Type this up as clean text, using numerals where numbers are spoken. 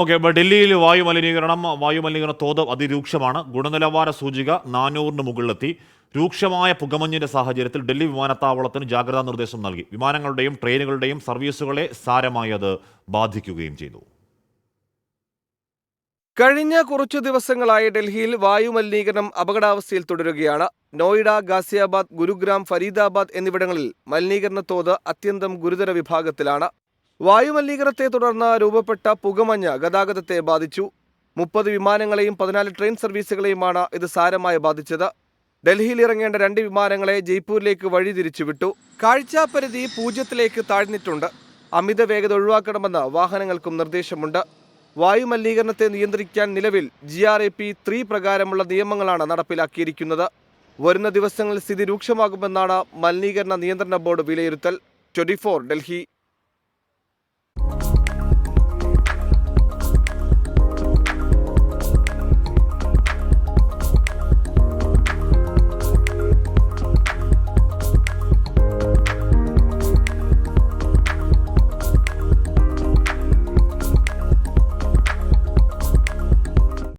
Okay, ഡൽഹിയിൽ വായുമലിനീകരണ തോത് അതിരൂക്ഷമാണ്. ഗുണനിലവാര സൂചിക 400-ന് മുകളിലെത്തി. രൂക്ഷമായ പുകമഞ്ഞിന്റെ സാഹചര്യത്തിൽ ഡൽഹി വിമാനത്താവളത്തിന് ജാഗ്രതാ നിർദ്ദേശം നൽകി. വിമാനങ്ങളുടെയും ട്രെയിനുകളുടെയും സർവീസുകളെ സാരമായി അത് ബാധിക്കുകയും ചെയ്തു. കഴിഞ്ഞ കുറച്ചു ദിവസങ്ങളായി ഡൽഹിയിൽ വായുമലിനീകരണം അപകടാവസ്ഥയിൽ തുടരുകയാണ്. നോയിഡ, ഗാസിയാബാദ്, ഗുരുഗ്രാം, ഫരീദാബാദ് എന്നിവിടങ്ങളിൽ മലിനീകരണ തോത് അത്യന്തം ഗുരുതര വിഭാഗത്തിലാണ്. വായുമലിനീകരണത്തെ തുടർന്ന് രൂപപ്പെട്ട പുകമഞ്ഞ് ഗതാഗതത്തെ ബാധിച്ചു. 30 വിമാനങ്ങളെയും 14 ട്രെയിൻ സർവീസുകളെയുമാണ് ഇത് സാരമായി ബാധിച്ചത്. ഡൽഹിയിൽ ഇറങ്ങേണ്ട 2 വിമാനങ്ങളെ ജയ്പൂരിലേക്ക് വഴിതിരിച്ചുവിട്ടു. കാഴ്ചാപരിധി 0-ലേക്ക് താഴ്ന്നിട്ടുണ്ട്. അമിത വേഗത ഒഴിവാക്കണമെന്ന് വാഹനങ്ങൾക്കും നിർദ്ദേശമുണ്ട്. വായുമലിനീകരണത്തെ നിയന്ത്രിക്കാൻ നിലവിൽ GRAP 3 പ്രകാരമുള്ള നിയമങ്ങളാണ് നടപ്പിലാക്കിയിരിക്കുന്നത്. വരുന്ന ദിവസങ്ങളിൽ സ്ഥിതി രൂക്ഷമാകുമെന്നാണ് മലിനീകരണ നിയന്ത്രണ ബോർഡ് വിലയിരുത്തൽ. 24 ഡൽഹി.